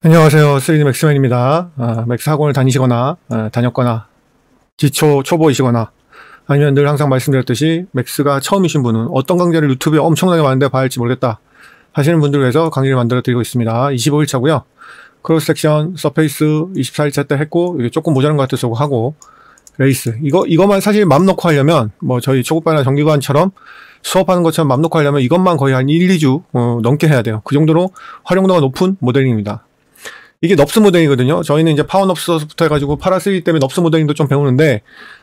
안녕하세요. 3D 맥스맨입니다. 맥스 학원을 다니시거나, 다녔거나, 초보이시거나, 아니면 늘 항상 말씀드렸듯이 맥스가 처음이신 분은 어떤 강좌를 유튜브에 엄청나게 많은데 봐야 할지 모르겠다 하시는 분들을 위해서 강의를 만들어 드리고 있습니다. 25일차고요. 크로스 섹션, 서페이스 24일차 때 했고, 이게 조금 모자란 것 같아서 하고, 레이스. 이거만 사실 맘 놓고 하려면, 뭐 저희 초급반이나 정기관처럼 수업하는 것처럼 맘 놓고 하려면 이것만 거의 한 1, 2주 넘게 해야 돼요. 그 정도로 활용도가 높은 모델링입니다. 이게 넙스 모델링이거든요. 저희는 이제 파워 넙스부터 해가지고 파라3 때문에 넙스 모델링도 좀 배우는데,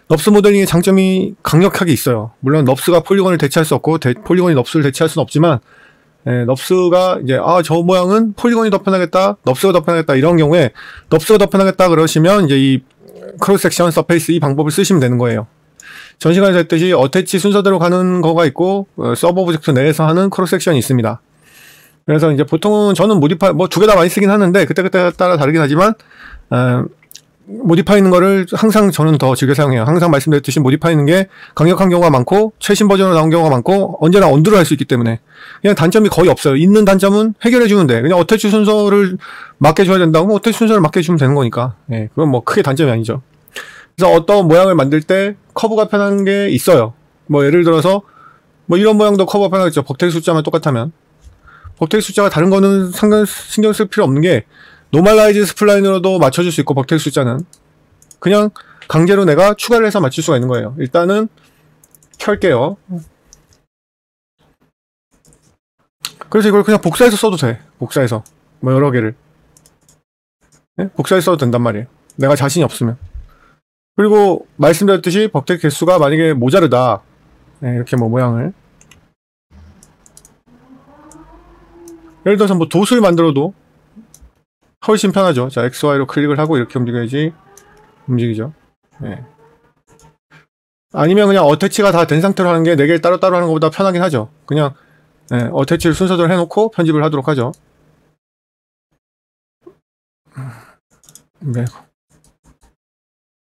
넙스 모델링의 장점이 강력하게 있어요. 물론 넙스가 폴리곤을 대체할 수 없고, 폴리곤이 넙스를 대체할 수는 없지만, 넙스가 이제, 저 모양은 폴리곤이 더 편하겠다, 넙스가 더 편하겠다, 이런 경우에, 넙스가 더 편하겠다 그러시면, 이제 이 크로스 섹션, 서페이스 이 방법을 쓰시면 되는 거예요. 전 시간에 했듯이 어태치 순서대로 가는 거가 있고, 서브 오브젝트 내에서 하는 크로스 섹션이 있습니다. 그래서 이제 보통은 저는 모디파이, 뭐 두 개 다 많이 쓰긴 하는데, 그때그때 따라 다르긴 하지만, 모디파이는 거를 항상 저는 더 즐겨 사용해요. 항상 말씀드렸듯이 모디파이는 게 강력한 경우가 많고, 최신 버전으로 나온 경우가 많고, 언제나 언두를 할 수 있기 때문에, 그냥 단점이 거의 없어요. 있는 단점은 해결해주면 돼. 그냥 어태치 순서를 맞게 줘야 된다고, 뭐 어태치 순서를 맞게 주면 되는 거니까. 예, 그건 뭐 크게 단점이 아니죠. 그래서 어떤 모양을 만들 때 커브가 편한 게 있어요. 뭐 예를 들어서, 뭐 이런 모양도 커브가 편하겠죠. 벅테일 숫자만 똑같다면. 벅테일 숫자가 다른 거는 신경 쓸 필요 없는 게, 노멀라이즈 스플라인으로도 맞춰줄 수 있고, 벅테일 숫자는 그냥 강제로 내가 추가를 해서 맞출 수가 있는 거예요. 일단은 켤게요. 그래서 이걸 그냥 복사해서 써도 돼. 복사해서 뭐 여러 개를, 네? 복사해서 써도 된단 말이에요. 내가 자신이 없으면. 그리고 말씀드렸듯이 벅테일 개수가 만약에 모자르다, 네, 이렇게 뭐 모양을 예를 들어서 뭐 돛을 만들어도 훨씬 편하죠. 자, XY로 클릭을 하고 이렇게 움직여야지 움직이죠. 네. 아니면 그냥 어태치가 다 된 상태로 하는 게 4개를 따로따로 하는 것보다 편하긴 하죠. 그냥 어태치를 순서대로 해놓고 편집을 하도록 하죠. 네.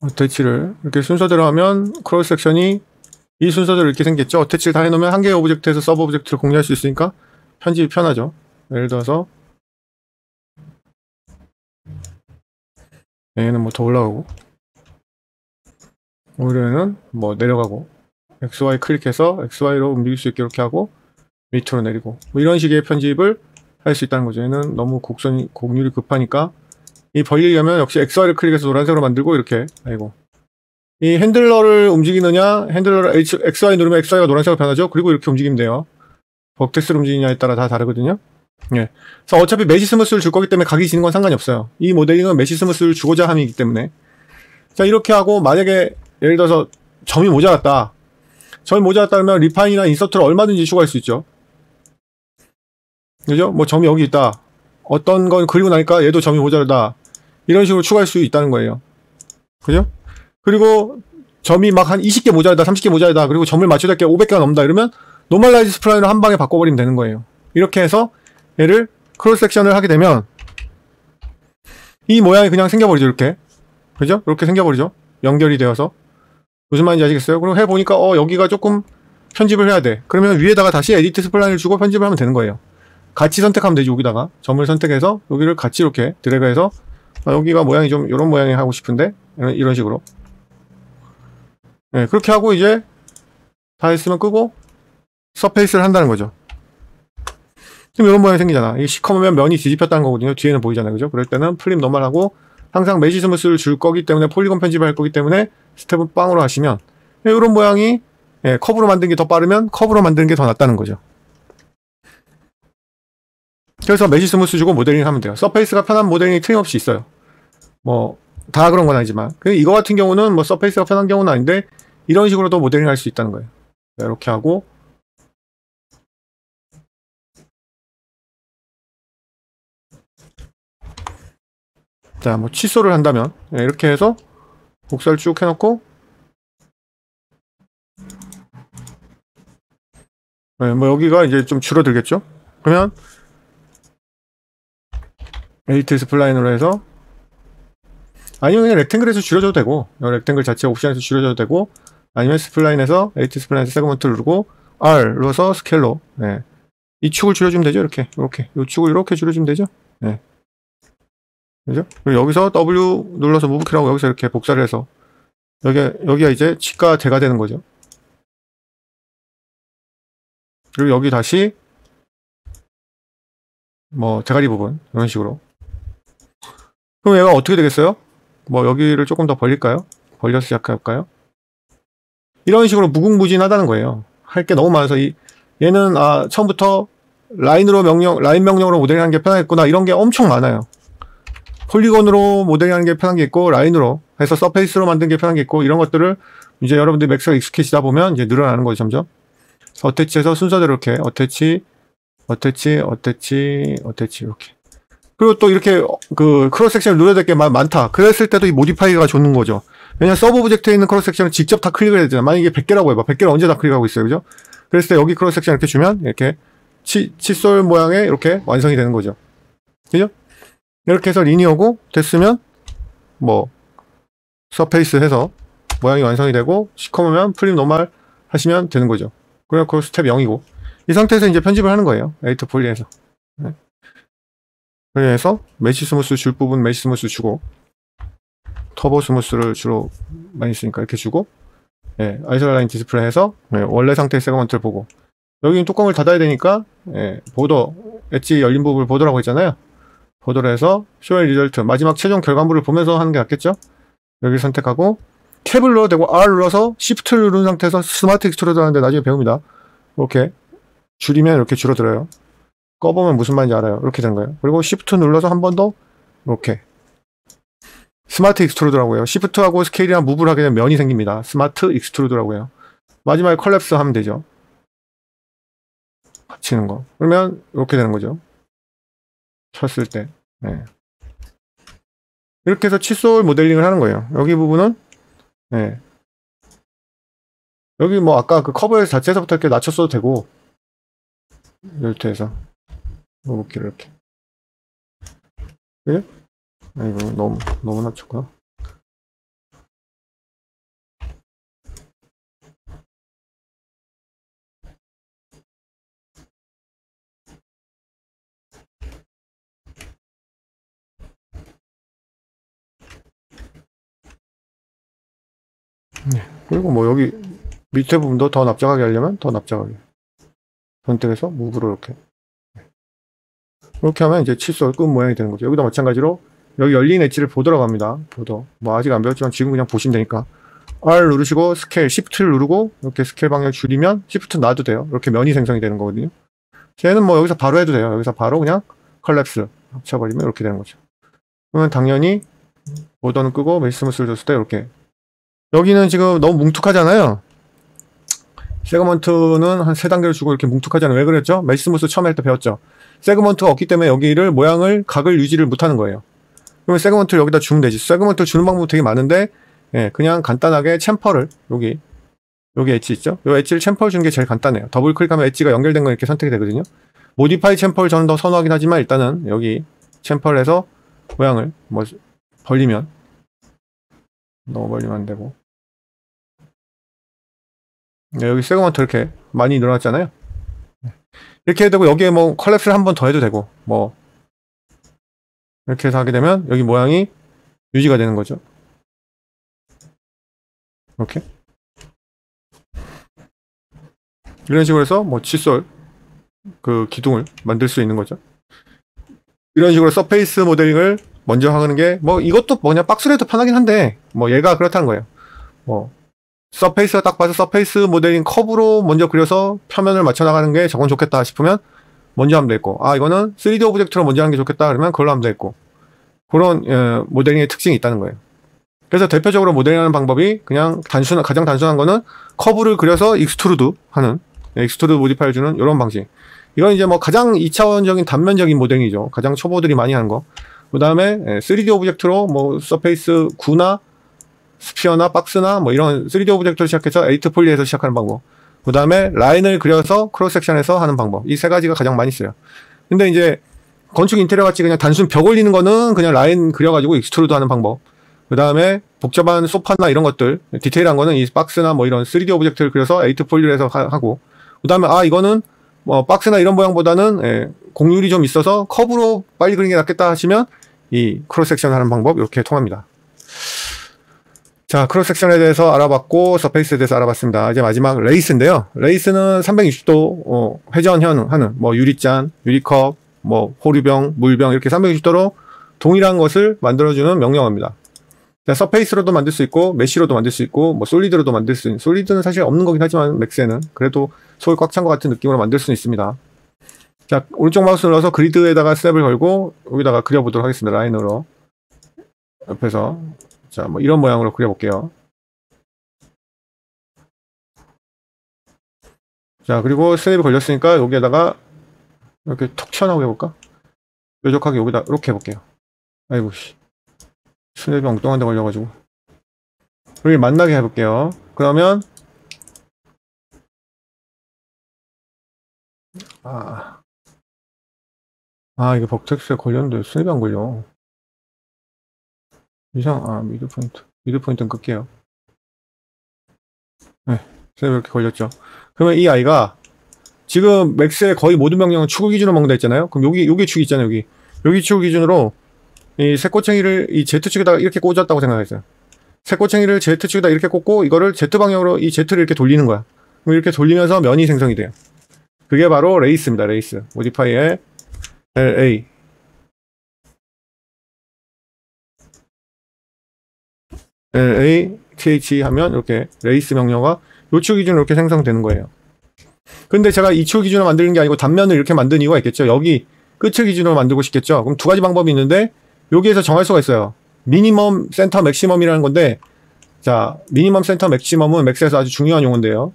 어태치를 이렇게 순서대로 하면 크로스 섹션이 이 순서대로 이렇게 생겼죠. 어태치를 다 해놓으면 한 개의 오브젝트에서 서브 오브젝트를 공유할 수 있으니까 편집이 편하죠. 예를 들어서 얘는 뭐 더 올라가고, 오히려 얘는 뭐 내려가고, XY 클릭해서 XY로 움직일 수 있게 이렇게 하고 밑으로 내리고, 뭐 이런 식의 편집을 할 수 있다는 거죠. 얘는 너무 곡률이 급하니까 이 벌리려면 역시 XY를 클릭해서 노란색으로 만들고, 이렇게, 이 핸들러를 움직이느냐, 핸들러를 XY 누르면 XY가 노란색으로 변하죠. 그리고 이렇게 움직이면 돼요. 버텍스를 움직이냐에 따라 다 다르거든요. 예. 그래서 어차피 메시 스무스를 줄 거기 때문에 각이 지는 건 상관이 없어요. 이 모델링은 메시 스무스를 주고자 함이기 때문에. 자, 이렇게 하고, 만약에 예를 들어서 점이 모자랐다. 점이 모자랐다 그러면 리파인이나 인서트를 얼마든지 추가할 수 있죠. 그죠? 뭐 점이 여기 있다. 어떤 건 그리고 나니까 얘도 점이 모자르다. 이런 식으로 추가할 수 있다는 거예요. 그죠? 그리고 점이 막 한 20개 모자르다, 30개 모자르다, 그리고 점을 맞춰야 될 게 500개가 넘는다 이러면 노멀라이즈 스플라인으로 한 방에 바꿔버리면 되는 거예요. 이렇게 해서 얘를 크로스 섹션을 하게 되면 이 모양이 그냥 생겨버리죠. 이렇게. 그죠? 이렇게 생겨버리죠. 연결이 되어서. 무슨 말인지 아시겠어요? 그리고 해보니까 여기가 조금 편집을 해야 돼. 그러면 위에다가 다시 에디트 스플라인을 주고 편집을 하면 되는 거예요. 같이 선택하면 되죠. 여기다가 점을 선택해서 여기를 같이 이렇게 드래그해서 여기가 모양이 좀 이런 모양이 하고 싶은데 이런 식으로, 네, 그렇게 하고 이제 다 했으면 끄고 서페이스를 한다는 거죠. 지금 이런 모양이 생기잖아. 이게 시커매면 면이 뒤집혔다는 거거든요. 뒤에는 보이잖아요. 그죠? 그럴 때는 플립 노멀하고, 항상 메시 스무스를 줄 거기 때문에, 폴리곤 편집을 할 거기 때문에 스텝은 빵으로 하시면 이런 모양이, 커브로 만드는 게 더 빠르면 커브로 만드는 게 더 낫다는 거죠. 그래서 메시 스무스 주고 모델링 하면 돼요. 서페이스가 편한 모델링이 틀림없이 있어요. 뭐 다 그런 건 아니지만, 이거 같은 경우는 뭐 서페이스가 편한 경우는 아닌데 이런 식으로도 모델링 할 수 있다는 거예요. 이렇게 하고, 자, 뭐 취소를 한다면 이렇게 해서 복사를 쭉 해놓고, 뭐 여기가 이제 좀 줄어들겠죠. 그러면 에디트 스플라인으로 해서, 아니면 그냥 렉탱글에서 줄여줘도 되고, 렉탱글 자체 옵션에서 줄여줘도 되고, 아니면 스플라인에서 에디트 스플라인에서 세그먼트를 누르고 R 눌러서 스케일로, 이 축을 줄여주면 되죠. 이렇게 이 축을 이렇게 줄여주면 되죠. 그죠? 그리고 여기서 W 눌러서 무브 키라고 여기서 이렇게 복사를 해서 여기가 이제 치과 대가 되는 거죠. 그리고 여기 다시 뭐 대가리 부분 이런 식으로. 그럼 얘가 어떻게 되겠어요? 뭐 여기를 조금 더 벌릴까요? 벌려서 시작해볼까요? 이런 식으로 무궁무진하다는 거예요. 할 게 너무 많아서 얘는 처음부터 라인 명령으로 모델링하는 게 편하겠구나 이런 게 엄청 많아요. 폴리곤으로 모델링하는 게 편한 게 있고 라인으로 해서 서페이스로 만든 게 편한 게 있고 이런 것들을 이제 여러분들이 맥스가 익숙해지다 보면 이제 늘어나는 거죠. 점점 어태치해서 순서대로 이렇게 어태치 이렇게. 그리고 또 이렇게 그 크로스 섹션을 눌러야 될 게 많다. 그랬을 때도 이 모디파이가 좋는 거죠. 왜냐면 서브 오브젝트에 있는 크로스 섹션을 직접 다 클릭을 해야 되잖아. 만약에 100개라고 해봐. 100개를 언제 다 클릭하고 있어요. 그죠? 그랬을 때 여기 크로스 섹션 이렇게 주면 이렇게 칫솔 모양의 이렇게 완성이 되는 거죠. 그죠? 이렇게 해서 리니어고 됐으면 뭐 서페이스 해서 모양이 완성이 되고 시커매면 플립 노멀 하시면 되는 거죠. 그럼 그 스텝 0이고 이 상태에서 이제 편집을 하는 거예요. 에디터 폴리에서. 네. 그래서 메시 스무스 줄 부분 메시 스무스 주고 터보 스무스를 주로 많이 쓰니까 이렇게 주고 아이솔라인 디스플레이 해서 원래 상태의 세그먼트를 보고 여기는 뚜껑을 닫아야 되니까 보더 엣지 열린 부분을 보더라고 했잖아요. 보더를 해서 쇼의 리절트 마지막 최종 결과물을 보면서 하는 게 낫겠죠. 여기를 선택하고 탭을 눌러도 되고 R 눌러서 Shift를 누른 상태에서 스마트 익스트루드 하는데 나중에 배웁니다. 이렇게 줄이면 이렇게 줄어들어요. 꺼보면 무슨 말인지 알아요. 이렇게 되는 거예요. 그리고 Shift 눌러서 한 번 더 이렇게 스마트 익스트루드라고 해요. Shift하고 스케일이랑 무브를 하게 되면 면이 생깁니다. 스마트 익스트루드라고 해요. 마지막에 컬랩스 하면 되죠. 받치는 거. 그러면 이렇게 되는 거죠. 쳤을 때. 네. 이렇게 해서 칫솔 모델링을 하는 거예요. 여기 부분은 여기 뭐 아까 그 커버 자체에서부터 이렇게 낮췄어도 되고 이렇게 해서 무브키를 이렇게 예? 이거 너무 낮췄구나. 그리고 뭐 여기 밑에 부분도 더 납작하게 하려면 더 납작하게 선택해서 무브로 이렇게 하면 이제 칫솔 끝 모양이 되는 거죠. 여기도 마찬가지로 여기 열린 엣지를 보더라고 합니다. 보더 뭐 아직 안 배웠지만 지금 그냥 보시면 되니까 R 누르시고 스케일 Shift를 누르고 이렇게 스케일 방향 줄이면 Shift 놔도 돼요. 이렇게 면이 생성이 되는 거거든요. 쟤는 뭐 여기서 바로 해도 돼요. 여기서 바로 그냥 컬랩스 합쳐버리면 이렇게 되는 거죠. 그러면 당연히 보더는 끄고 메시 스무스를 줬을 때 이렇게 여기는 지금 너무 뭉툭하잖아요. 세그먼트는 한 3단계를 주고 이렇게 뭉툭하잖아요. 왜 그랬죠? 메시 스무스 처음에 할 때 배웠죠. 세그먼트가 없기 때문에 여기를 각을 유지를 못하는 거예요. 그러면 세그먼트를 여기다 주면 되지. 세그먼트를 주는 방법 되게 많은데 그냥 간단하게 챔퍼를 여기 엣지 있죠? 이 엣지를 챔퍼를 주는 게 제일 간단해요. 더블 클릭하면 엣지가 연결된 거 이렇게 선택이 되거든요. 모디파이 챔퍼를 저는 더 선호하긴 하지만 일단은 여기 챔퍼를 해서 모양을 뭐 벌리면 너무 벌리면 안 되고 여기 세그먼트 이렇게 많이 늘어났잖아요. 이렇게 해도 되고 여기에 뭐 컬랩스를 한 번 더 해도 되고 뭐 이렇게 해서 하게 되면 여기 모양이 유지가 되는 거죠. 이렇게 이런 식으로 해서 뭐 칫솔 그 기둥을 만들 수 있는 거죠. 이런 식으로 서페이스 모델링을 먼저 하는 게 뭐 이것도 뭐냐 박스로 해도 편하긴 한데 뭐 얘가 그렇다는 거예요. 뭐 서페이스가 딱 봐서 서페이스 모델링 커브로 먼저 그려서 표면을 맞춰 나가는 게 저건 좋겠다 싶으면 먼저 하면 되겠고 이거는 3D 오브젝트로 먼저 하는 게 좋겠다 그러면 그걸로 하면 되겠고 그런 모델링의 특징이 있다는 거예요. 그래서 대표적으로 모델링하는 방법이 그냥 가장 단순한 거는 커브를 그려서 익스트루드 하는 익스트루드 모디파이를 주는 이런 방식. 이건 이제 뭐 가장 2차원적인 단면적인 모델링이죠. 가장 초보들이 많이 하는 거. 그 다음에 3D 오브젝트로 뭐 서페이스 구나 스피어나 박스나 뭐 이런 3D 오브젝트를 시작해서 에이트 폴리에서 시작하는 방법. 그 다음에 라인을 그려서 크로스 섹션에서 하는 방법. 이 3가지가 가장 많이 써요. 근데 이제 건축 인테리어 같이 그냥 단순 벽 올리는 거는 그냥 라인 그려가지고 익스트루드 하는 방법. 그 다음에 복잡한 소파나 이런 것들, 디테일한 거는 이 박스나 뭐 이런 3D 오브젝트를 그려서 에이트 폴리를 해서 하고. 그 다음에 이거는 뭐 박스나 이런 모양보다는 공률이 좀 있어서 커브로 빨리 그리는 게 낫겠다 하시면 이 크로스 섹션 하는 방법 이렇게 통합니다. 자, 크로스 섹션에 대해서 알아봤고 서페이스에 대해서 알아봤습니다. 이제 마지막 레이스인데요. 레이스는 360도 회전하는 뭐 유리잔, 유리컵, 뭐 호류병, 물병 이렇게 360도로 동일한 것을 만들어주는 명령어입니다. 서페이스로도 만들 수 있고 메쉬로도 만들 수 있고 뭐 솔리드로도 만들 수 있는, 솔리드는 사실 없는 거긴 하지만 맥스에는 그래도 속이 꽉 찬 것 같은 느낌으로 만들 수는 있습니다. 자, 오른쪽 마우스 눌러서 그리드에다가 스냅을 걸고 여기다가 그려보도록 하겠습니다. 라인으로 옆에서 자, 뭐 이런 모양으로 그려볼게요. 자, 그리고 스냅이 걸렸으니까 여기에다가 이렇게 톡 튀어나오게 해볼까? 뾰족하게 여기다 이렇게 해볼게요. 아이고 씨, 스냅이 엉뚱한 데 걸려가지고 여기 만나게 해볼게요. 그러면 이게 버텍스에 걸렸는데 스냅이 안 걸려. 미드 포인트는 끌게요. 네, 스냅이 이렇게 걸렸죠. 그러면 이 아이가 지금 맥스의 거의 모든 명령은 축을 기준으로 먹는다 했잖아요. 그럼 여기 축이 있잖아요. 여기 축을 기준으로 이 새꼬챙이를 이 Z축에다가 이렇게 꽂았다고 생각했어요. 새꼬챙이를 Z축에다 이렇게 꽂고 이거를 Z방향으로 이 Z를 이렇게 돌리는 거야. 그럼 이렇게 돌리면서 면이 생성이 돼요. 그게 바로 레이스입니다. 레이스. 모디파이의 LA. LA, TH 하면 이렇게 레이스 명령어가 요축 기준으로 이렇게 생성되는 거예요. 근데 제가 이 축 기준으로 만드는 게 아니고 단면을 이렇게 만든 이유가 있겠죠. 여기 끝을 기준으로 만들고 싶겠죠. 그럼 두 가지 방법이 있는데 여기에서 정할 수가 있어요. 미니멈, 센터, 맥시멈이라는 건데 자, 미니멈, 센터, 맥시멈은 맥스에서 아주 중요한 용어인데요.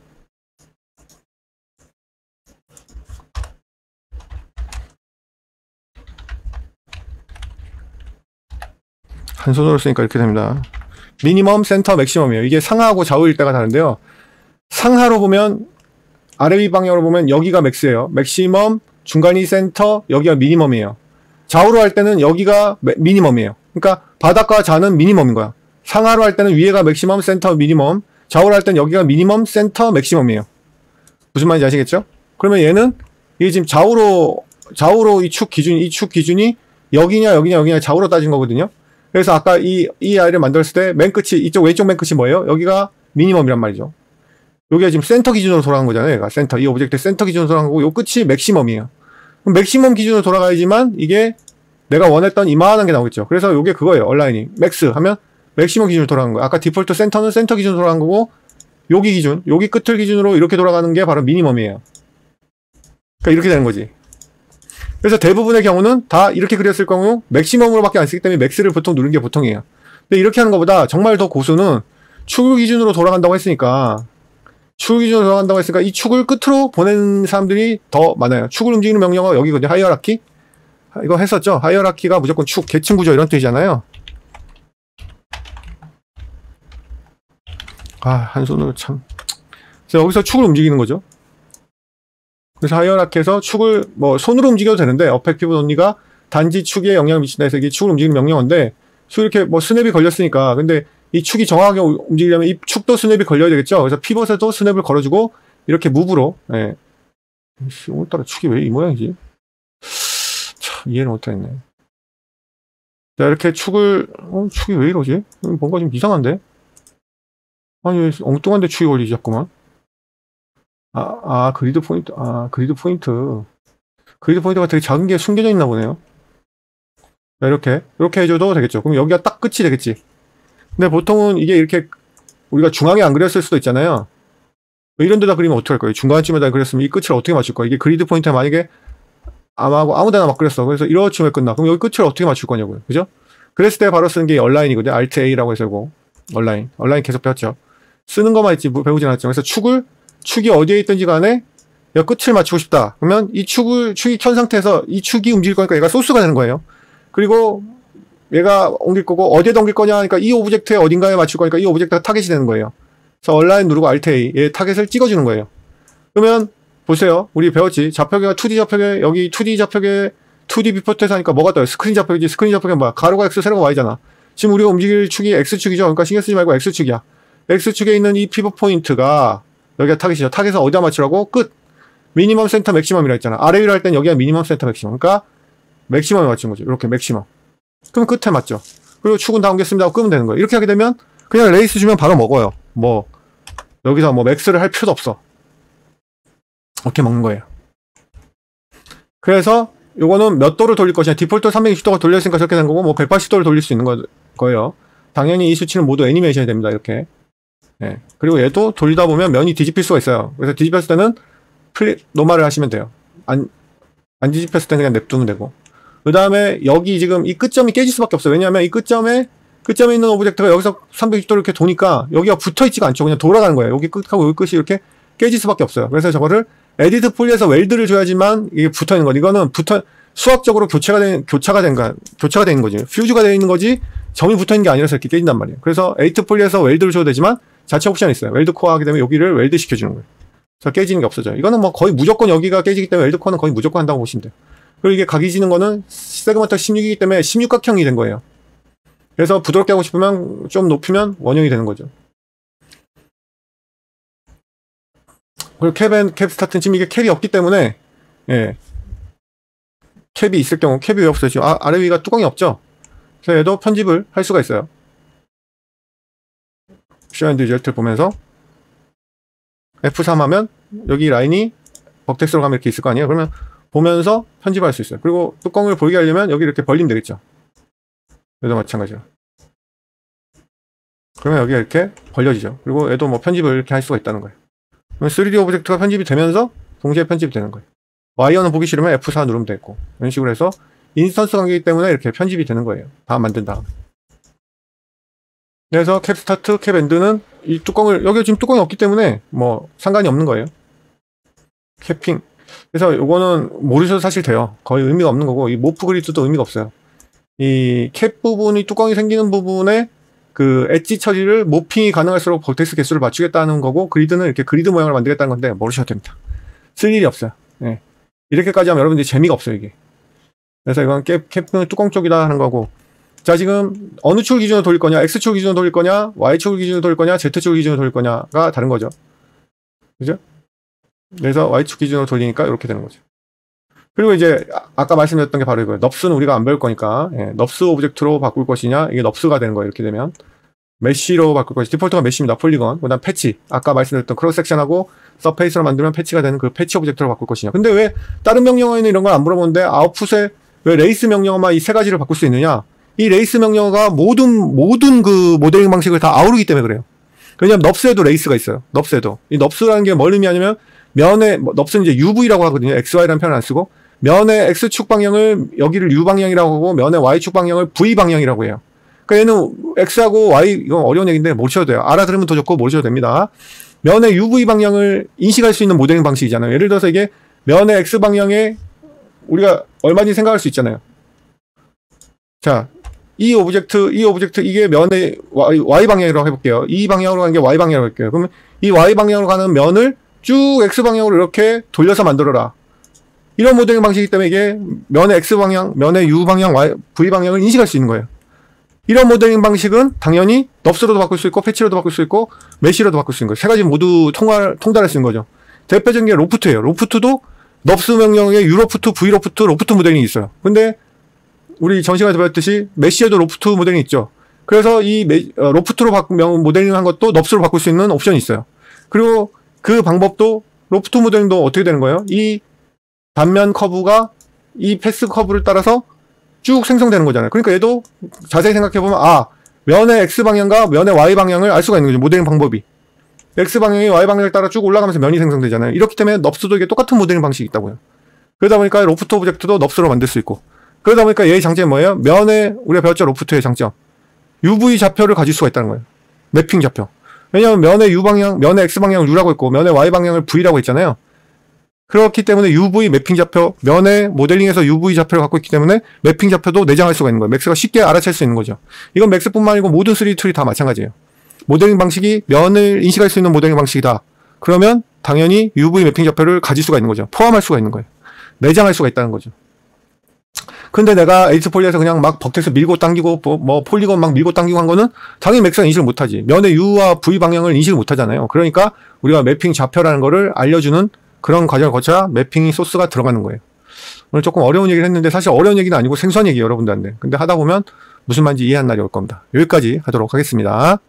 한 손으로 쓰니까 이렇게 됩니다. 미니멈, 센터, 맥시멈이에요. 이게 상하하고 좌우일 때가 다른데요. 상하로 보면 아래 위 방향으로 보면 여기가 맥스예요. 맥시멈, 중간이 센터, 여기가 미니멈이에요. 좌우로 할 때는 여기가 미니멈이에요. 그러니까 바닥과 좌는 미니멈인 거야. 상하로 할 때는 위에가 맥시멈, 센터, 미니멈. 좌우로 할 때는 여기가 미니멈, 센터, 맥시멈이에요. 무슨 말인지 아시겠죠? 그러면 얘는 이게 지금 좌우로 이 축 기준이 여기냐 좌우로 따진 거거든요. 그래서 아까 이 아이를 만들었을 때 맨 끝이 이쪽 왼쪽 맨 끝이 뭐예요? 여기가 미니멈이란 말이죠. 여기가 지금 센터 기준으로 돌아간 거잖아요. 얘가 센터, 이 오브젝트 센터 기준으로 돌아간 거고 요 끝이 맥시멈이에요. 그럼 맥시멈 기준으로 돌아가야지만 이게 내가 원했던 이만한 게 나오겠죠. 그래서 요게 그거예요. 얼라이닝. 맥스 하면 맥시멈 기준으로 돌아간 거예요. 아까 디폴트 센터는 센터 기준으로 돌아간 거고 여기 끝을 기준으로 이렇게 돌아가는 게 바로 미니멈이에요. 그러니까 이렇게 되는 거지. 그래서 대부분의 경우는 다 이렇게 그렸을 경우 맥시멈으로밖에 안 쓰기 때문에 맥스를 보통 누르는 게 보통이에요. 근데 이렇게 하는 것보다 정말 더 고수는 축을 기준으로 돌아간다고 했으니까 이 축을 끝으로 보내는 사람들이 더 많아요. 축을 움직이는 명령어 여기거든요. 하이어라키. 이거 했었죠. 하이어라키가 무조건 축, 계층 구조 이런 뜻이잖아요. 한 손으로 참. 그래서 여기서 축을 움직이는 거죠. 그래서 하이어라키에서 축을 뭐 손으로 움직여도 되는데 어펙티브 논리가 단지 축에 영향을 미친다 해서 이게 축을 움직이는 명령어인데 이렇게 뭐 스냅이 걸렸으니까 근데 이 축이 정확하게 움직이려면 이 축도 스냅이 걸려야 되겠죠. 그래서 피벗에도 스냅을 걸어주고 이렇게 무브로 오늘따라 축이 왜 이 모양이지? 참 이해를 못하겠네. 자 이렇게 축이 왜 이러지? 뭔가 좀 이상한데? 아니 왜 엉뚱한데 축이 걸리지 자꾸만? 그리드 포인트. 그리드 포인트가 되게 작은 게 숨겨져 있나 보네요. 자, 이렇게 해줘도 되겠죠. 그럼 여기가 딱 끝이 되겠지. 근데 보통은 이게 이렇게 우리가 중앙에 안 그렸을 수도 있잖아요. 이런 데다 그리면 어떻게 할 거예요? 중간쯤에다 그렸으면 이 끝을 어떻게 맞출 거야? 이게 그리드 포인트가 만약에 아무 데나 막 그렸어. 그래서 이렇게 끝나. 그럼 여기 끝을 어떻게 맞출 거냐고요. 그죠? 그랬을 때 바로 쓰는 게 얼라인이거든요. Alt A라고 해서 이거. 얼라인 계속 배웠죠. 쓰는 것만 있지 배우진 않았죠. 그래서 축이 어디에 있든지 간에 끝을 맞추고 싶다. 그러면 이 축이 켠 상태에서 이 축이 움직일 거니까 얘가 소스가 되는 거예요. 그리고 얘가 옮길 거고 어디에다 옮길 거냐 하니까 이 오브젝트에 어딘가에 맞출 거니까 이 오브젝트가 타겟이 되는 거예요. 그래서 얼라인 누르고 Alt A 얘 타겟을 찍어주는 거예요. 그러면 보세요. 우리 배웠지. 좌표계가 2D 좌표계 여기 2D 좌표계 2D 비포트에서 하니까 뭐가 떠요? 스크린 좌표계지. 스크린 좌표계는 뭐야? 가로가 X 세로가 Y잖아. 지금 우리가 움직일 축이 X축이죠. 그러니까 신경 쓰지 말고 X축이야. X축에 있는 이 피벗 포인트가 여기가 타겟이죠. 타겟을 어디다 맞추라고? 끝. 미니멈 센터 맥시멈이라 했잖아. 아래 위로 할 땐 여기가 미니멈 센터 맥시멈. 그러니까 맥시멈에 맞춘 거죠. 이렇게 맥시멈. 그럼 끝에 맞죠. 그리고 축은 다 옮겼습니다 하고 끄면 되는 거예요. 이렇게 하게 되면 그냥 레이스 주면 바로 먹어요. 뭐 여기서 뭐 맥스를 할 필요도 없어. 이렇게 먹는 거예요. 그래서 요거는 몇 도를 돌릴 것이냐. 디폴트 360도가 돌려있으니까 저렇게 된 거고, 뭐 180도를 돌릴 수 있는 거예요. 당연히 이 수치는 모두 애니메이션이 됩니다. 이렇게. 예. 그리고 얘도 돌리다 보면 면이 뒤집힐 수가 있어요. 그래서 뒤집혔을 때는 노말을 하시면 돼요. 안 뒤집혔을 때는 그냥 냅두면 되고. 그 다음에 여기 지금 이 끝점이 깨질 수밖에 없어요. 왜냐하면 이 끝점에 있는 오브젝트가 여기서 360도를 이렇게 도니까 여기가 붙어 있지가 않죠. 그냥 돌아가는 거예요. 여기 끝하고 여기 끝이 이렇게 깨질 수밖에 없어요. 그래서 저거를 에디트 폴리에서 웰드를 줘야지만 이게 붙어 있는 거. 이거는 수학적으로 교차가 되는 거지. 퓨즈가 되어 있는 거지 점이 붙어 있는 게 아니라서 이렇게 깨진단 말이에요. 그래서 에디트 폴리에서 웰드를 줘도 되지만 자체 옵션이 있어요. 웰드 코어 하게 되면 여기를 웰드 시켜주는 거예요. 그래서 깨지는 게 없어져요. 이거는 뭐 거의 무조건 여기가 깨지기 때문에 웰드 코어는 거의 무조건 한다고 보시면 돼요. 그리고 이게 각이 지는 거는 세그먼트 16이기 때문에 16각형이 된 거예요. 그래서 부드럽게 하고 싶으면 좀 높이면 원형이 되는 거죠. 그리고 캡 스타트는 지금 이게 캡이 없기 때문에, 예. 캡이 있을 경우, 캡이 왜 없어요? 지금 아래 위가 뚜껑이 없죠? 그래서 얘도 편집을 할 수가 있어요. 쇼앤드 리절트를 보면서 F3 하면 여기 라인이 벅텍스로 가면 이렇게 있을 거 아니에요? 그러면 보면서 편집할 수 있어요. 그리고 뚜껑을 보이게 하려면 여기 이렇게 벌리면 되겠죠. 얘도 마찬가지로. 그러면 여기가 이렇게 벌려지죠. 그리고 얘도 뭐 편집을 이렇게 할 수가 있다는 거예요. 그러면 3D 오브젝트가 편집이 되면서 동시에 편집이 되는 거예요. 와이어는 보기 싫으면 F4 누르면 되고 이런 식으로 해서 인스턴스 관계이기 때문에 이렇게 편집이 되는 거예요. 다 만든 다음. 그래서 캡 스타트, 캡 엔드는 이 뚜껑을, 여기 지금 뚜껑이 없기 때문에 뭐 상관이 없는 거예요. 캐핑. 그래서 요거는 모르셔도 사실 돼요. 거의 의미가 없는 거고, 이 모프 그리드도 의미가 없어요. 이 캡 부분이 뚜껑이 생기는 부분에 그 엣지 처리를 모핑이 가능할수록 볼텍스 개수를 맞추겠다는 거고, 그리드는 이렇게 그리드 모양을 만들겠다는 건데 모르셔도 됩니다. 쓸 일이 없어요. 예. 이렇게까지 하면 여러분들이 재미가 없어요, 이게. 그래서 이건 캡은 뚜껑 쪽이다 하는 거고. 자, 지금 어느 축을 기준으로 돌릴 거냐, X축을 기준으로 돌릴 거냐, Y축을 기준으로 돌릴 거냐, Z축을 기준으로 돌릴 거냐가 다른 거죠. 그죠? 그래서 Y축 기준으로 돌리니까 이렇게 되는 거죠. 그리고 이제 아까 말씀드렸던 게 바로 이거예요. 넙스는 우리가 안 배울 거니까, 예, 넙스 오브젝트로 바꿀 것이냐, 이게 넙스가 되는 거예요. 이렇게 되면 메쉬로 바꿀 것이, 디폴트가 메쉬입니다. 폴리건. 그다음 패치, 아까 말씀드렸던 크로스 섹션하고 서페이스로 만들면 패치가 되는 그 패치 오브젝트로 바꿀 것이냐. 근데 왜 다른 명령어에는 이런 걸 안 물어보는데 아웃풋에 왜 레이스 명령어만 이 세 가지를 바꿀 수 있느냐? 이 레이스 명령어가 모든 그 모델링 방식을 다 아우르기 때문에 그래요. 왜냐면 넙스에도 레이스가 있어요. 넙스에도. 이 넙스라는 게 뭘 의미하냐면 면에, 넙스는 이제 UV라고 하거든요. XY라는 표현을 안 쓰고, 면의 X축 방향을 여기를 U 방향이라고 하고, 면의 Y축 방향을 V 방향이라고 해요. 그러니까 얘는 X하고 Y, 이건 어려운 얘기인데 모르셔도 돼요. 알아들으면 더 좋고 모르셔도 됩니다. 면의 UV 방향을 인식할 수 있는 모델링 방식이잖아요. 예를 들어서 이게 면의 X 방향에 우리가 얼마든지 생각할 수 있잖아요. 자, 이 오브젝트, 이게 면의 Y 방향이라고 해볼게요. 이 방향으로 가는 게 Y 방향이라고 할게요. 그러면 이 Y 방향으로 가는 면을 쭉 X 방향으로 이렇게 돌려서 만들어라. 이런 모델링 방식이기 때문에 이게 면의 X 방향, 면의 U 방향, V 방향을 인식할 수 있는 거예요. 이런 모델링 방식은 당연히 넙스로도 바꿀 수 있고, 패치로도 바꿀 수 있고, 메쉬로도 바꿀 수 있는 거예요. 세 가지 모두 통달할 수 있는 거죠. 대표적인 게 로프트예요. 로프트도 넙스 명령에 유로프트, V로프트, 로프트 모델링이 있어요. 근데 우리 전 시간에 배웠듯이 메쉬에도 로프트 모델링이 있죠. 그래서 이 로프트로 모델링 한 것도 넙스로 바꿀 수 있는 옵션이 있어요. 그리고 그 방법도 로프트 모델링도 어떻게 되는 거예요? 이 단면 커브가 이 패스 커브를 따라서 쭉 생성되는 거잖아요. 그러니까 얘도 자세히 생각해보면 면의 X방향과 면의 Y방향을 알 수가 있는 거죠. 모델링 방법이. X방향이 Y방향을 따라 쭉 올라가면서 면이 생성되잖아요. 이렇기 때문에 넙스도 이게 똑같은 모델링 방식이 있다고요. 그러다 보니까 로프트 오브젝트도 dab스로 만들 수 있고, 그러다 보니까 얘의 장점이 뭐예요? 면에 우리가 배웠죠. 로프트의 장점. UV 좌표를 가질 수가 있다는 거예요. 매핑 좌표. 왜냐하면 면의 U방향, 면의 X방향을 U라고 했고 면의 Y방향을 V라고 했잖아요. 그렇기 때문에 UV 매핑 좌표, 면의 모델링에서 UV 좌표를 갖고 있기 때문에 매핑 좌표도 내장할 수가 있는 거예요. 맥스가 쉽게 알아챌 수 있는 거죠. 이건 맥스뿐만 아니고 모든 3D 툴이 다 마찬가지예요. 모델링 방식이 면을 인식할 수 있는 모델링 방식이다. 그러면 당연히 UV 매핑 좌표를 가질 수가 있는 거죠. 포함할 수가 있는 거예요. 내장할 수가 있다는 거죠. 근데 내가 에디트 폴리에서 그냥 막 벅텍스 밀고 당기고 뭐 폴리곤 막 밀고 당기고 한 거는 당연히 맥스가 인식을 못하지. 면의 U와 V 방향을 인식을 못하잖아요. 그러니까 우리가 매핑 좌표라는 거를 알려주는 그런 과정을 거쳐야 매핑 소스가 들어가는 거예요. 오늘 조금 어려운 얘기를 했는데 사실 어려운 얘기는 아니고 생소한 얘기 여러분들한테. 근데 하다 보면 무슨 말인지 이해한 날이 올 겁니다. 여기까지 하도록 하겠습니다.